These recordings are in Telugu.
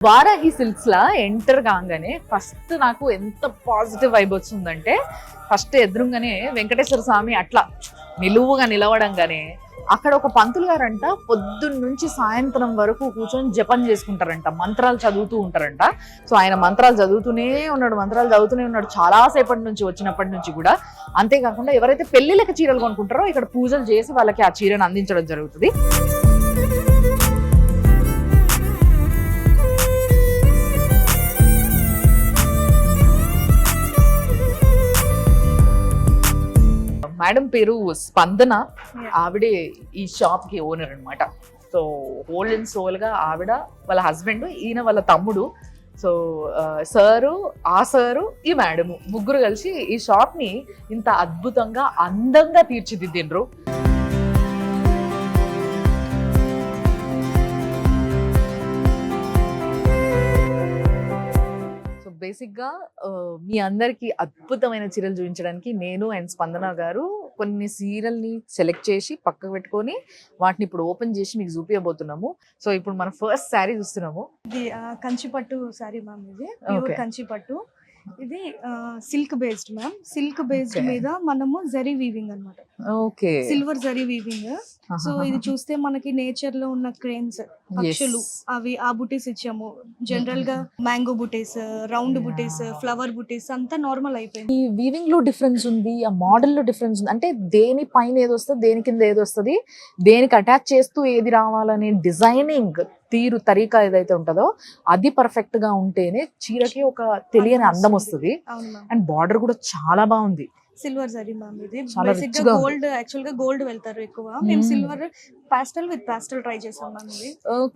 వారాహి సిల్క్స్ లా ఎంటర్ కాగానే ఫస్ట్ నాకు ఎంత పాజిటివ్ వైబ్ వచ్చిందంటే, ఫస్ట్ ఎదురుగానే వెంకటేశ్వర స్వామి అట్లా నిలువుగా నిలవడంగానే అక్కడ ఒక పంతులు గారంట పొద్దున్న నుంచి సాయంత్రం వరకు కూర్చొని జపం చేసుకుంటారంట, మంత్రాలు చదువుతూ ఉంటారంట. సో ఆయన మంత్రాలు చదువుతూనే ఉన్నాడు చాలా సేపటి నుంచి, వచ్చినప్పటి నుంచి కూడా. అంతేకాకుండా ఎవరైతే పెళ్లిళ్ళకి చీరలు కొనుక్కుంటారో ఇక్కడ పూజలు చేసి వాళ్ళకి ఆ చీరను అందించడం జరుగుతుంది. మేడం పేరు స్పందన, ఆవిడే ఈ షాప్ కి ఓనర్ అనమాట. సో హోల్ అండ్ సోల్ గా ఆవిడ, వాళ్ళ హస్బెండ్, ఈయన వాళ్ళ తమ్ముడు. సో సారు, ఆ సారు, ఈ మేడము ముగ్గురు కలిసి ఈ షాప్ ని ఇంత అద్భుతంగా అందంగా తీర్చిదిద్దిండ్రు. బేసిక్గా మీ అందరికి అద్భుతమైన చీరలు చూపించడానికి నేను అండ్ స్పందన గారు కొన్ని సీరియల్ని సెలెక్ట్ చేసి పక్కకు పెట్టుకొని వాటిని ఇప్పుడు ఓపెన్ చేసి మీకు చూపించబోతున్నాము. సో ఇప్పుడు మన ఫస్ట్ శారీ చూస్తున్నాము. ఇది కంచిపట్టు శారీ మ్యామ్. ఇది ప్యూర్ కంచిపట్టు. ఇది silk based ma'am. Silk based మీద మనము జరీ వీవింగ్ అన్నమాట. Okay, silver zari weaving. So ఇది చూస్తే మనకి నేచర్ లో ఉన్న క్రేన్స్, పక్షులు, అవి ఆ బుటీస్ ఇచ్చాము. జనరల్ గా మ్యాంగో బుటీస్, రౌండ్ బుటీస్, ఫ్లవర్ బుటీస్ అంతా నార్మల్ అయిపోయింది. ఈ వీవింగ్ లో డిఫరెన్స్ ఉంది, ఆ మోడల్ లో డిఫరెన్స్ ఉంది. అంటే దేని పైన ఏది వస్తుంది, దేని కింద ఏది వస్తుంది, దేనికి అటాచ్ చేస్తూ ఏది రావాలనే డిజైనింగ్ తీరు, తరీకా ఏదైతే ఉంటుందో అది పర్ఫెక్ట్ గా ఉంటేనే చీరకి ఒక తెలియని అందం వస్తుంది. అండ్ బార్డర్ కూడా చాలా బాగుంది. Silver zari ma'am. ఇది బేసిక్ గా గోల్డ్, యాక్చువల్ గా గోల్డ్ వెళ్తారు ఎక్కువ. మేము సిల్వర్ పాస్టల్ విత్ పాస్టల్ ట్రై చేసాం మ్యామ్. ఇది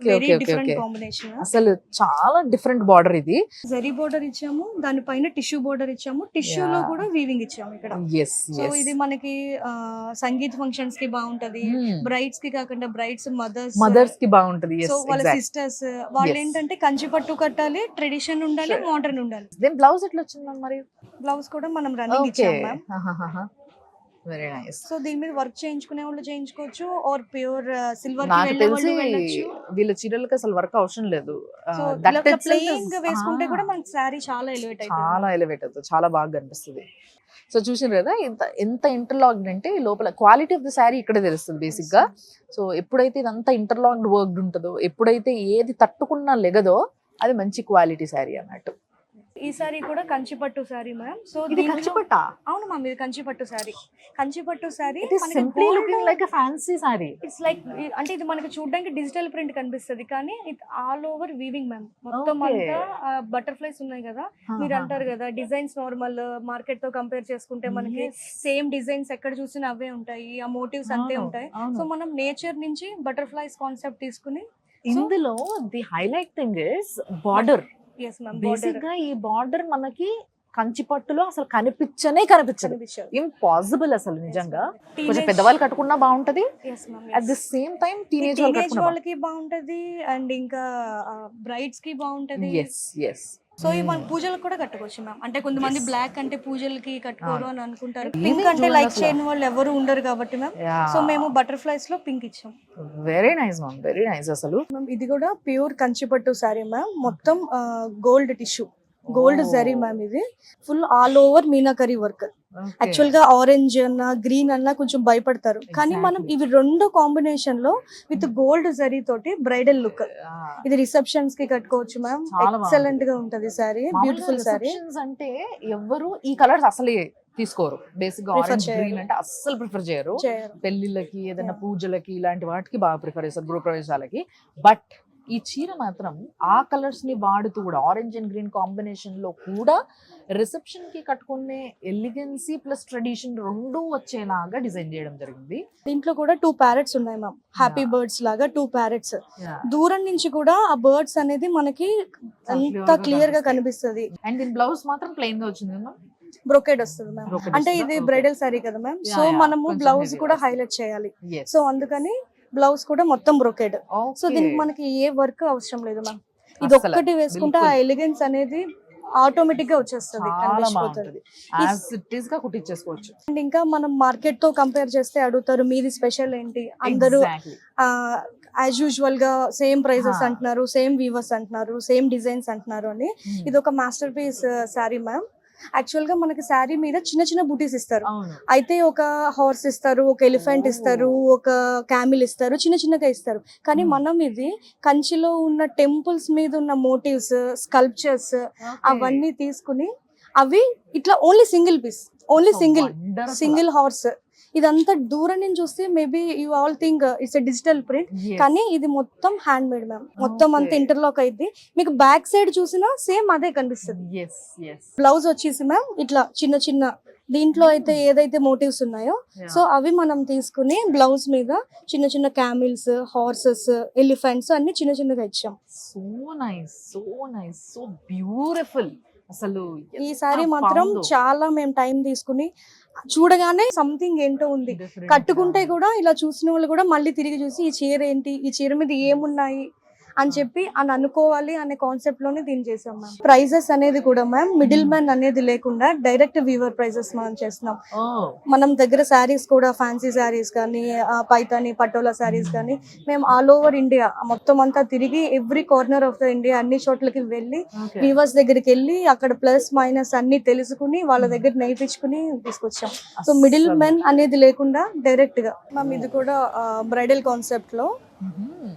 వెరీ డిఫరెంట్ కాంబినేషన్. అసలు చాలా డిఫరెంట్ బార్డర్. ఇది జరీ బార్డర్ ఇచ్చాము, దానిపైన టిష్యూ బార్డర్ ఇచ్చాము, టిష్యూ లో కూడా వీవింగ్ ఇచ్చాము ఇక్కడ. సో ఇది మనకి సంగీత్ ఫంక్షన్స్ కి బాగుంటది, బ్రైడ్స్ కి కాకుండా బ్రైడ్స్ మదర్స్ కి బాగుంటది. సో వాళ్ళ సిస్టర్స్ వాళ్ళు ఏంటంటే కంచి పట్టు కట్టాలి, ట్రెడిషన్ ఉండాలి, మోడర్న్ ఉండాలి. దెన్ బ్లౌజ్ ఎట్లా వచ్చింది మరి? బ్లౌజ్ కూడా మనం రన్నింగ్ ఇచ్చాము మ్యామ్. Very nice. సో దీని మీద వర్క్ చేయించుకునే వాళ్ళు చేయించుకోవచ్చు, ఆర్ ప్యూర్ సిల్వర్ నాకు తెలిసి వీళ్ళ చీరలకు అసలు వర్క్ అవసరం లేదు. ప్లెయిన్ గా వేసుకుంటే కూడా మనకి సారీ చాలా ఎలివేట్ అవుతుంది, చాలా బాగా కనిపిస్తుంది. సో చూసారు కదా ఎంత ఇంటర్లాక్డ్ అంటే లోపల క్వాలిటీ ఆఫ్ ద శారీ ఇక్కడే తెలుస్తుంది బేసిక్ గా. సో ఎప్పుడైతే ఇదంతా ఇంటర్లాక్డ్ వర్క్ ఉంటుందో, ఎప్పుడైతే ఏది తట్టుకున్నా లెగదో అది మంచి క్వాలిటీ శారీ అన్నట్టు. ఈ సారీ కూడా కంచిపట్టు సారీ మ్యామ్. సో ఇది కంచిపట్ట? అవును మ్యామ్, ఇది Kanchipattu sari. Kanchipattu sari fancy sari. It's like, అంటే ఇది మనకి చూడడానికి డిజిటల్ ప్రింట్ కనిపిస్తుంది, కానీ ఇది ఆల్ ఓవర్ వీవింగ్ మ్యామ్. మొత్తం అంతా బటర్ఫ్లైస్ ఉన్నాయి కదా, మీరు అంటారు కదా డిజైన్స్ నార్మల్ మార్కెట్ తో కంపేర్ చేసుకుంటే మనకి సేమ్ డిజైన్స్ ఎక్కడ చూసినా అవే ఉంటాయి, ఆ మోటివ్స్ అంతే ఉంటాయి. సో మనం నేచర్ నుంచి బటర్ఫ్లైస్ కాన్సెప్ట్ తీసుకుని, ఇందులో the highlight thing is border. Basic గా ఈ బార్డర్ మనకి కంచిపట్టులో అసలు కనిపించదు, ఇంపాసిబుల్ అసలు. నిజంగా కొంచెం పెద్దవాళ్ళు కట్టుకున్నా బాగుంటది, at the same time teenage వాళ్ళకి బాగుంటది, అండ్ ఇంకా బ్రైడ్స్ కి బాగుంటది. సో ఈ మన పూజలకు కూడా కట్టుకోవచ్చు మ్యామ్. అంటే కొంతమంది బ్లాక్ అంటే పూజలకి కట్టుకోరు అని అనుకుంటారు, పింక్ అంటే లైక్ చేయని వాళ్ళు ఎవరు ఉండరు కాబట్టి మ్యామ్. సో మేము బటర్ఫ్లైస్ లో పింక్ ఇచ్చాం. Very nice ma'am, very nice. అసలు ఇది కూడా ప్యూర్ కంచిపట్టు సారీ మ్యామ్. మొత్తం gold tissue, gold zari ma'am. ఇది full all over meenakari work. Actual గా ఆరెంజ్ అన్న, గ్రీన్ అన్న కొంచెం భయపడతారు, కానీ మనం ఇవి రెండు కాంబినేషన్ లో విత్ గోల్డ్ జరీ తోటి బ్రైడల్ లుక్. ఇది రిసెప్షన్స్ కి కట్టుకోవచ్చు మ్యామ్. ఎక్సలెంట్ గా ఉంటది సారీ, బ్యూటిఫుల్ సారీ. అంటే ఎవరు ఈ కలర్స్ అసలే తీసుకోరు, బేసిక్ గా ఆరెంజ్ గ్రీన్ అంటే అస్సలు ప్రిఫర్ చేయరు. పెళ్లిళ్ళకి, ఏదైనా పూజలకి, ఇలాంటి వాటికి బాగా ప్రిఫర్ చేస్తారు, గృహప్రవేశాలకి. బట్ ఈ చీర మాత్రం ఆ కలర్స్ ని వాడుతూ కూడా, ఆరెంజ్ అండ్ గ్రీన్ కాంబినేషన్ లో కూడా రిసెప్షన్ కి కట్టుకునే ఎలిగెన్సీ ప్లస్ ట్రెడిషన్ రెండు వచ్చేలాగా డిజైన్ చేయడం జరిగింది. దీంట్లో కూడా 2 ప్యారెట్స్ ఉన్నాయి మ్యామ్, హ్యాపీ బర్డ్స్ లాగా 2 ప్యారెట్స్. దూరం నుంచి కూడా ఆ బర్డ్స్ అనేది మనకి ఎంత క్లియర్ గా కనిపిస్తుంది. అండ్ దీని బ్లౌజ్ మాత్రం ప్లెయిన్ గా వచ్చింది మ్యామ్, బ్రొకేడ్ వస్తుంది మ్యామ్. అంటే ఇది బ్రైడల్ సారీ కదా మ్యామ్, సో మనము బ్లౌజ్ కూడా హైలైట్ చేయాలి. సో అందుకని బ్లౌజ్ కూడా మొత్తం బ్రొకేడ్. సో దీనికి మనకి ఏ వర్క్ అవసరం లేదు మ్యామ్. ఇది ఒక్కటి వేసుకుంటే ఆ ఎలిగెన్స్ అనేది ఆటోమేటిక్ గా వచ్చేస్తుంది, చాలా కనిపించిపోతుంది. బాగుంటది, యాజ్ ఇట్ ఈస్ గా కుట్టించేసుకోవచ్చు. అండ్ ఇంకా మనం మార్కెట్ తో కంపేర్ చేస్తే అడుగుతారు మీది స్పెషల్ ఏంటి, అందరూ Exactly. యాజ్ యూజువల్ గా సేమ్ ప్రైజెస్ హా. అంటున్నారు, సేమ్ వీవర్స్ అంటున్నారు, సేమ్ డిజైన్స్ అంటున్నారు అని. Hmm. ఇది ఒక masterpiece sari ma'am. Actual గా మనకి శారీ మీద చిన్న చిన్న బూటీస్ ఇస్తారు. అవును. అయితే ఒక హార్స్ ఇస్తారు, ఒక ఎలిఫెంట్ Oh. ఇస్తారు, ఒక క్యామిల్ ఇస్తారు, చిన్న చిన్నగా ఇస్తారు. కానీ Hmm. మనం ఇది కంచిలో ఉన్న టెంపుల్స్ మీద ఉన్న మోటివ్స్, స్కల్ప్చర్స్ Okay. అవన్నీ తీసుకుని అవి ఇట్లా only single piece, only So single wonderful. Single horse. ఇదంతా దూరం నుంచి చూస్తే maybe you all think it's a digital print, Yes. కానీ ఇది మొత్తం హ్యాండ్ మేడ్ మ్యామ్. మొత్తం అంతా Okay. ఇంటర్లాక్ అయింది. మీకు బ్యాక్ సైడ్ చూసినా సేమ్ అదే కనిపిస్తుంది. Yes, yes. బ్లౌజ్ వచ్చేసి మ్యామ్ ఇట్లా చిన్న చిన్న దీంట్లో అయితే ఏదైతే మోటివ్స్ ఉన్నాయో Yeah. సో అవి మనం తీసుకుని బ్లౌజ్ మీద చిన్న చిన్న క్యామిల్స్, హార్సెస్, ఎలిఫెంట్స్ అన్ని చిన్న చిన్నగా ఇచ్చాం. So nice, so nice, so beautiful. అసలు ఈ ఎంత సారీ మాత్రం బాగుందో. చాలా మేము టైం తీసుకుని చూడగానే సంథింగ్ ఏంటో ఉంది. Different కట్టుకుంటే గా. కూడా ఇలా చూసిన వాళ్ళు కూడా మళ్ళీ తిరిగి చూసి ఈ చీర ఏంటి, ఈ చీర మీద ఏమున్నాయి అని చెప్పి అని అనుకోవాలి అనే కాన్సెప్ట్ లోనే దీన్ని చేసాం మ్యామ్. ప్రైజెస్ అనేది కూడా మ్యామ్ మిడిల్ మ్యాన్ అనేది లేకుండా డైరెక్ట్ వీవర్ ప్రైజెస్ మనం చేస్తున్నాం. Oh. మనం దగ్గర శారీస్ కూడా ఫ్యాన్సీ శారీస్ కానీ పైతాని పటోలా శారీస్ కానీ మేము ఆల్ ఓవర్ ఇండియా మొత్తం అంతా తిరిగి every corner of the India అన్ని చోట్లకి వెళ్ళి Okay. వీవర్స్ దగ్గరికి వెళ్ళి అక్కడ ప్లస్ మైనస్ అన్ని తెలుసుకుని వాళ్ళ దగ్గర నేర్పించుకుని తీసుకొచ్చాం. సో మిడిల్ అస్సలు. మెన్ అనేది లేకుండా డైరెక్ట్ గా మ్యామ్. ఇది కూడా బ్రైడల్ కాన్సెప్ట్ లో Mhm.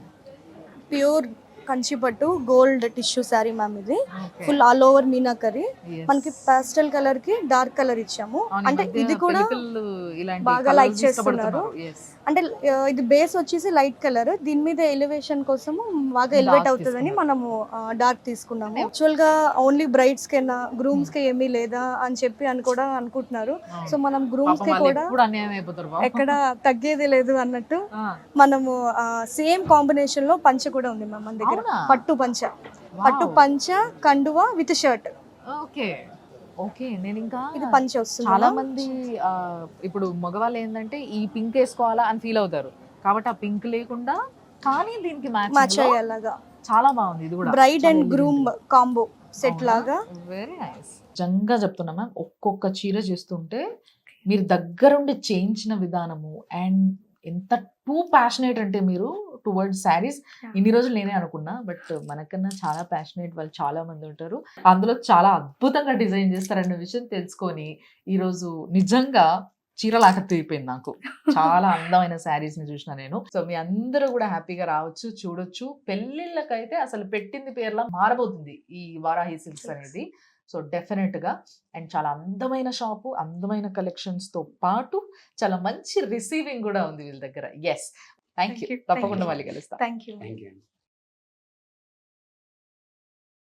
ప్యూర్ కంచిపట్టు గోల్డ్ టిష్యూ శారీ మ్యామ్. ఇది Okay. Full all over meenakari. Yes. మనకి పాస్టల్ కలర్ కి డార్క్ కలర్ ఇచ్చాము. అవును, ఈ అంటే మధ్య ఇది కూడా పెళ్లిపిల్లలు ఇలాంటి బాగా colours like చేస్తున్నారు. ఇష్టపడుతున్నారు. Yes. అంటే ఇది బేస్ వచ్చేసి లైట్ కలర్, దీని మీద ఎలివేషన్ కోసము బాగా ఎలివేట్ Dark అవుతుందని తీసుకున్నారు. మనము డార్క్ తీసుకున్నాము. యాక్చువల్ గా ఓన్లీ బ్రైడ్స్ కెనా గ్రూమ్స్ కి ఏమీ లేదా అని చెప్పి అని కూడా అనుకుంటున్నారు. అవును. సో మనం గ్రూమ్స్ పాపం కి వాళ్ళు కూడా ఎప్పుడు అన్యాయం అయిపోతారు బాబు. ఎక్కడ తగ్గేది లేదు అన్నట్టు ఆ. మనము సేమ్ కాంబినేషన్ లో పంచ కూడా ఉంది మ్యామ్ మన దగ్గర. అవునా? పట్టు పంచ, పట్టు పంచ కండువా విత్ షర్ట్. Okay, okay. నేను ఇంకా ఇది పంచ వస్తుంది చాలా ma'am. మంది ఇప్పుడు మగవాళ్ళు ఏంటంటే ఈ పింక్ వేసుకోవాలా అని ఫీల్ అవుతారు, కాబట్టి ఆ పింక్ లేకుండా కానీ దీనికి మ్యాచ్ మ్యాచ్ అయ్యేలాగా చాలా బాగుంది. ఇది కూడా bride and groom combo set లాగా. Very nice. నిజంగా చెప్తున్నా మ్యామ్, ఒక్కొక్క చీర చేస్తుంటే మీరు దగ్గరుండి చేయించిన విధానము అండ్ ఎంత టూ ప్యాషనేట్ అంటే మీరు టువర్డ్స్ శారీస్. ఇన్ని రోజులు నేనే అనుకున్నా, బట్ మనకన్నా చాలా ప్యాషనేట్ వాళ్ళు చాలా మంది ఉంటారు. అందులో చాలా అద్భుతంగా డిజైన్ చేస్తారన్న విషయం తెలుసుకొని ఈరోజు నిజంగా చీరలాగా తీరిపోయింది నాకు. చాలా అందమైన శారీస్ ని చూసిన నేను. సో మీ అందరూ కూడా హ్యాపీగా రావచ్చు, చూడొచ్చు. పెళ్లిళ్ళకైతే అసలు పెట్టింది పేర్లా మారబోతుంది ఈ వారాహి సిల్క్స్ అనేది. సో డెఫినెట్ గా అండ్ చాలా అందమైన షాపు, అందమైన కలెక్షన్స్ తో పాటు చాలా మంచి రిసీవింగ్ కూడా ఉంది వీళ్ళ దగ్గర. Yes, thank you. Thank you. తప్పకుండా Thank you. మళ్ళీ కలుస్తాం. Thank you. Thank you.